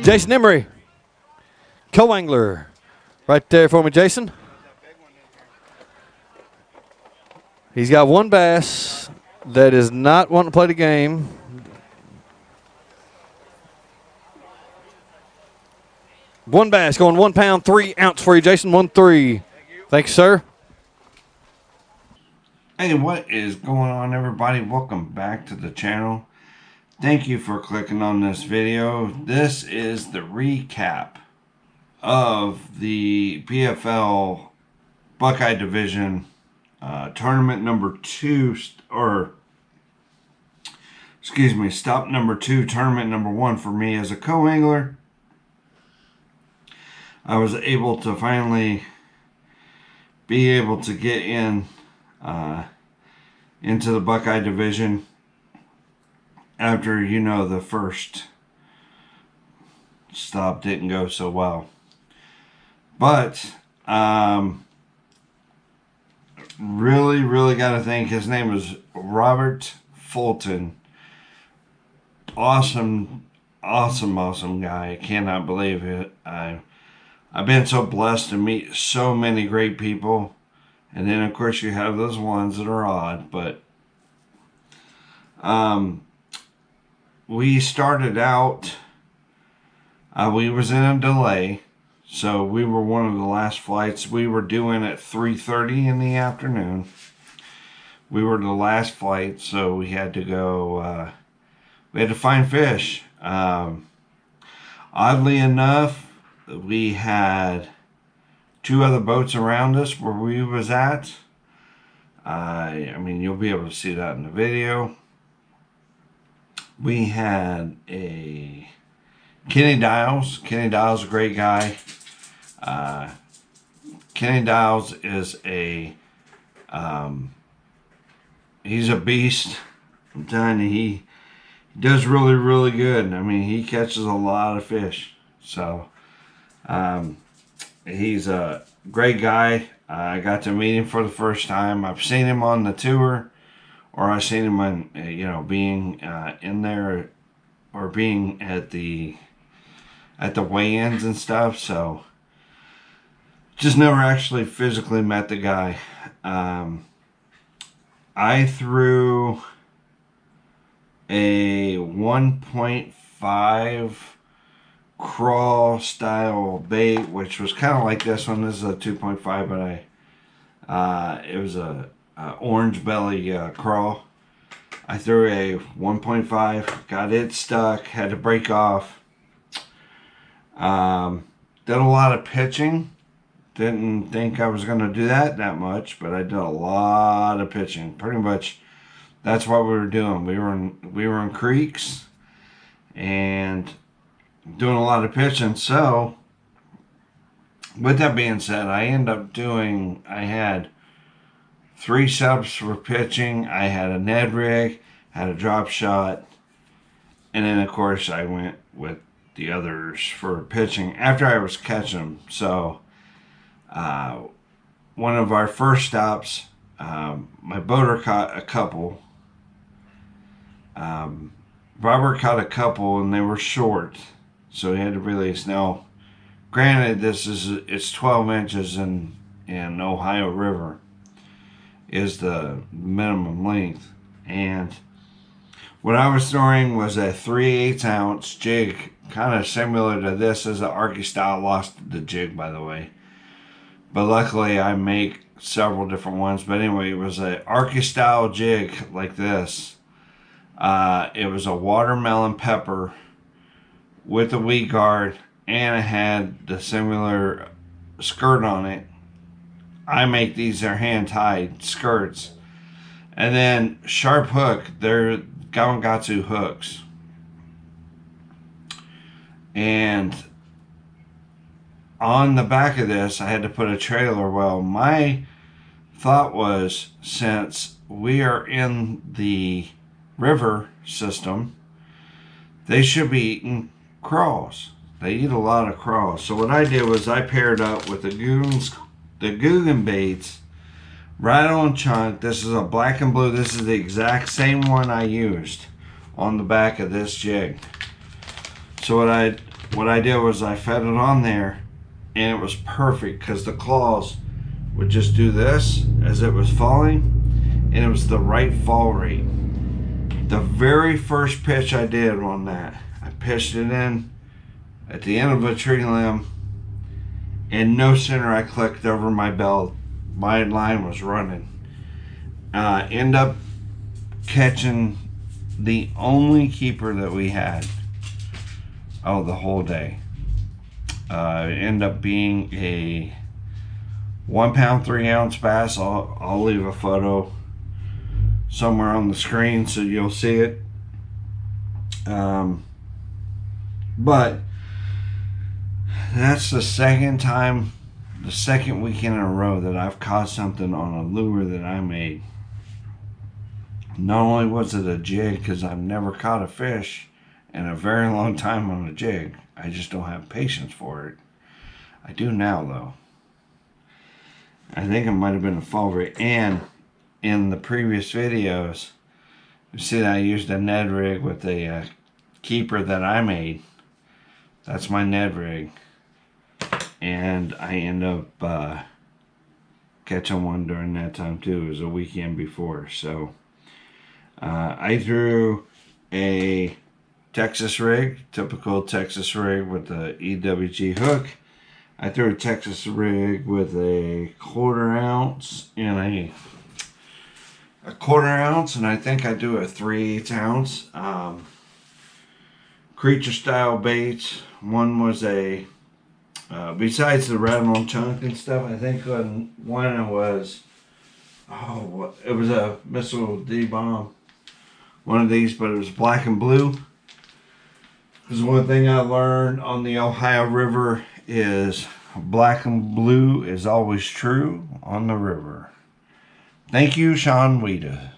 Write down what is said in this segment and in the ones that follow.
Jason Emery, co-angler. Right there for me, Jason. He's got one bass that is not wanting to play the game. One bass going 1 pound, 3 ounce for you, Jason. 1-3. Thank you, sir. Hey, what is going on, everybody? Welcome back to the channel. Thank you for clicking on this video. This is the recap of the BFL Buckeye Division tournament number 2, or excuse me, stop number 2, tournament number 1 for me as a co-angler. I was able to finally be able to get into the Buckeye Division after, you know, the first stop didn't go so well. But really got to thank, his name is Robert Fulton. Awesome guy. I cannot believe it. I've been so blessed to meet so many great people. And then, of course, you have those ones that are odd. But we started out, we was in a delay. So we were one of the last flights. We were due in at 3:30 in the afternoon. We were the last flight, so we had to go, we had to find fish. Oddly enough, we had 2 other boats around us where we was at. I mean, you'll be able to see that in the video. We had a Kenny Dials. Kenny Dials is a great guy. Kenny Dials is he's a beast. I'm telling you, he does really good. I mean, he catches a lot of fish. So, he's a great guy. I got to meet him for the first time. I've seen him on the tour, or I've seen him on, you know, being in there, or being at the weigh-ins and stuff. So, just never actually physically met the guy. I threw a 1.5 crawl style bait, which was kind of like this one. This is a 2.5, but it was a orange belly crawl. I threw a 1.5, got it stuck, had to break off. Did a lot of pitching. Didn't think I was going to do that much, but I did a lot of pitching. Pretty much, that's what we were doing. We were in creeks and doing a lot of pitching. So, with that being said, I had 3 setups for pitching. I had a Ned rig, had a drop shot, and then of course I went with the others for pitching after I was catching them. So, one of our first stops, my boater caught a couple. Robert caught a couple, and they were short, so he had to release. Now, granted, it's 12 inches in Ohio River is the minimum length, and what I was throwing was a 3/8 ounce jig, kind of similar to this. As an Arky style. Lost the jig, by the way, but luckily I make several different ones. But anyway, it was an Arky style jig like this. It was a watermelon pepper with a weed guard, and it had the similar skirt on it. I make these, they're hand tied skirts, and then sharp hook. They're Gawangatsu hooks, and on the back of this I had to put a trailer. Well, my thought was, since we are in the river system, they should be eating crawls. They eat a lot of crawls. So what I did was I paired up with the Guggen baits right on chunk. This is a black and blue. This is the exact same one I used on the back of this jig. So what I what I did was I fed it on there, and it was perfect because the claws would just do this as it was falling, and it was the right fall rate. The very first pitch I did on that, I pitched it in at the end of a tree limb, and no sooner I clicked over my belt, my line was running. End up catching the only keeper that we had the whole day. End up being a 1 pound 3 ounce bass. I'll leave a photo somewhere on the screen so you'll see it. But that's the second weekend in a row that I've caught something on a lure that I made. Not only was it a jig, because I've never caught a fish in a very long time on a jig. I just don't have patience for it. I do now, though. I think it might have been a fall rate. And in the previous videos, you see that I used a Ned rig with a keeper that I made. That's my Ned rig. And I end up catching one during that time too. It was a weekend before. So I threw a Texas rig, typical Texas rig with the EWG hook. I threw a Texas rig with a 1/4 ounce and a 1/4 ounce, and I think I do a 3/8 ounce. Creature style baits. One was a besides the rattle chunk and stuff, I think one it was it was a missile D-bomb. One of these, but it was black and blue. Because one thing I learned on the Ohio River is black and blue is always true on the river. Thank you, Sean Weeda.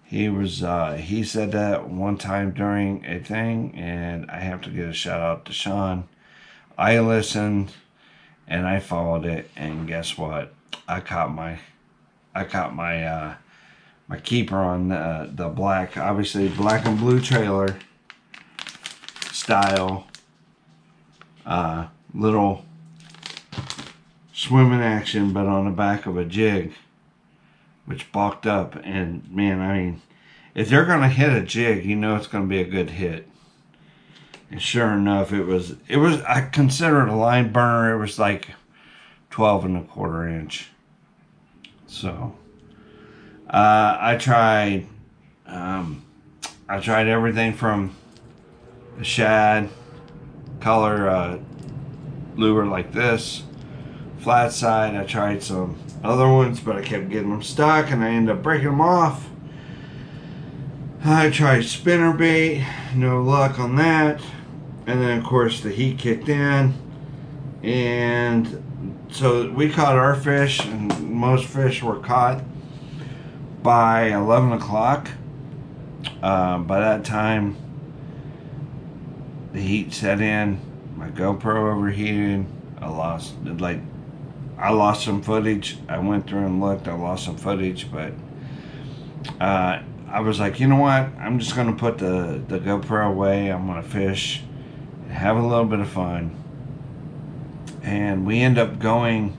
He said that one time during a thing, and I have to give a shout out to Sean. I listened and I followed it, and guess what? I caught my keeper on the black, obviously black and blue trailer style little swimming action, but on the back of a jig, which balked up. And man, I mean, if they're gonna hit a jig, you know it's gonna be a good hit. And sure enough, it was I consider it a line burner. It was like 12 1/4 inch. So I tried everything from the shad color lure like this, flat side. I tried some other ones, but I kept getting them stuck, and I ended up breaking them off. I tried spinnerbait, no luck on that. And then of course the heat kicked in, and so we caught our fish, and most fish were caught by 11 o'clock. By that time the heat set in, my GoPro overheated. I lost some footage. I went through and looked. I lost some footage, but I was like, you know what? I'm just going to put the GoPro away. I'm going to fish, have a little bit of fun. And we end up going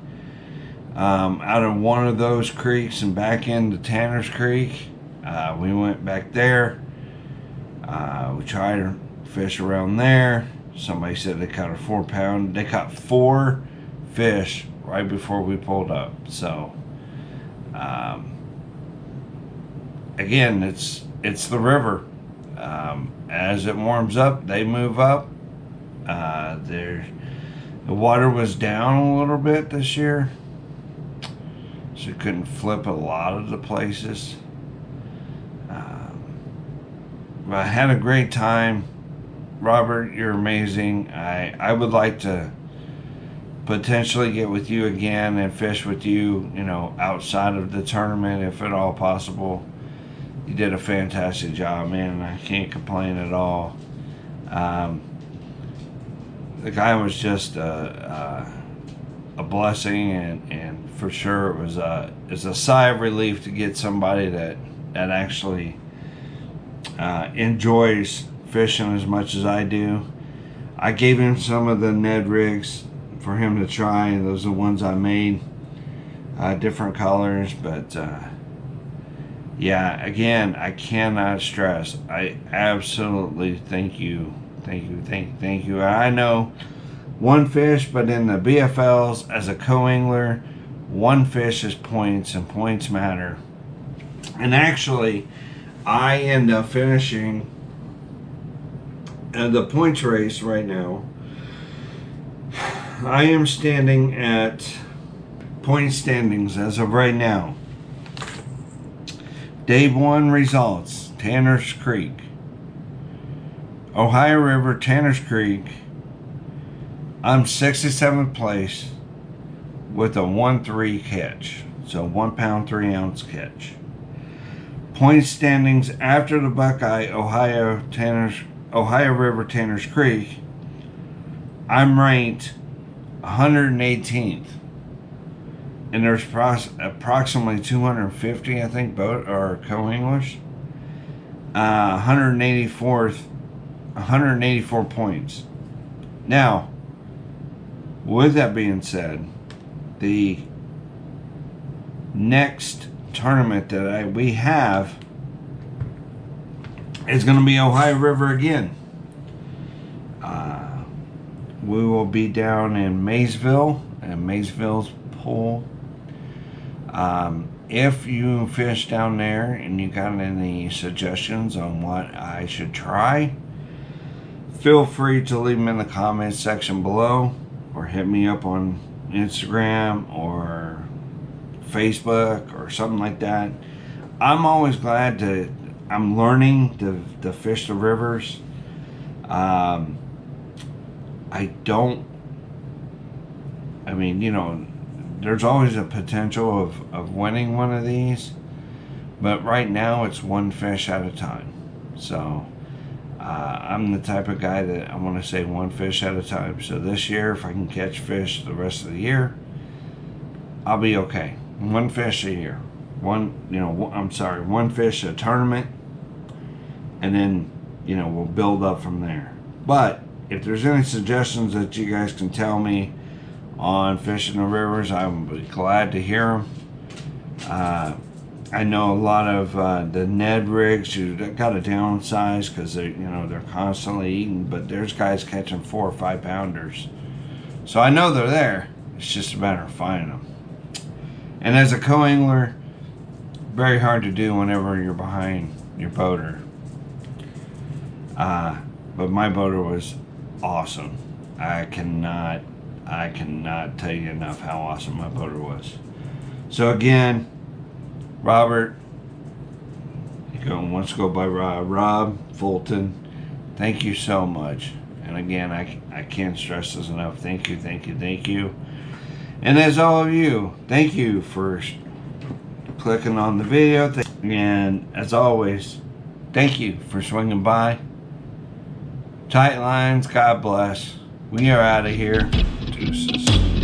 out of one of those creeks and back into Tanner's Creek. We went back there. We tried to fish around there. Somebody said they caught a 4 pound. They caught 4 fish right before we pulled up. So again, it's the river. As it warms up, they move up. The water was down a little bit this year, so you couldn't flip a lot of the places. But I had a great time. Robert, you're amazing. I would like to potentially get with you again and fish with you, outside of the tournament if at all possible. You did a fantastic job, man. I can't complain at all. The guy was just a blessing, and for sure it's a sigh of relief to get somebody that actually enjoys fishing as much as I do. I gave him some of the Ned rigs for him to try. Those are the ones I made, different colors. But yeah, again, I cannot stress, I absolutely thank you. I know one fish, but in the BFLs, as a co-angler, one fish is points, and points matter. And actually, I end up finishing the points race right now. I am standing at point standings as of right now. Day 1 results: Tanner's Creek, Ohio River, Tanner's Creek. I'm 67th place with a 1-3 catch, so 1 pound 3 ounce catch. Point standings after the Buckeye, Ohio River, Tanner's Creek. I'm ranked 118th, and there's approximately 250, I think, boat or co-anglers. 184 points. Now, with that being said, the next tournament that we have is going to be Ohio River again. We will be down in Maysville, and Maysville's pool. If you fish down there and you got any suggestions on what I should try, feel free to leave them in the comments section below, or hit me up on Instagram or Facebook or something like that. I'm always glad I'm learning to fish the rivers. There's always a potential of winning one of these, but right now it's one fish at a time. So I'm the type of guy that I want to say one fish at a time. So this year, if I can catch fish the rest of the year, I'll be okay. One fish a year. One fish a tournament, and then, we'll build up from there. But if there's any suggestions that you guys can tell me on fishing the rivers, I would be glad to hear them. I know a lot of the Ned rigs, you got to downsize because they're constantly eating, but there's guys catching 4 or 5 pounders. So I know they're there. It's just a matter of finding them. And as a co-angler, very hard to do whenever you're behind your boater. But my boater was awesome. I cannot tell you enough how awesome my boater was. So again, Robert, wants to go by Rob Fulton, thank you so much. And again, I can't stress this enough. Thank you. And as all of you, thank you for clicking on the video. And as always, thank you for swinging by. Tight lines, God bless. We are out of here. Deuces.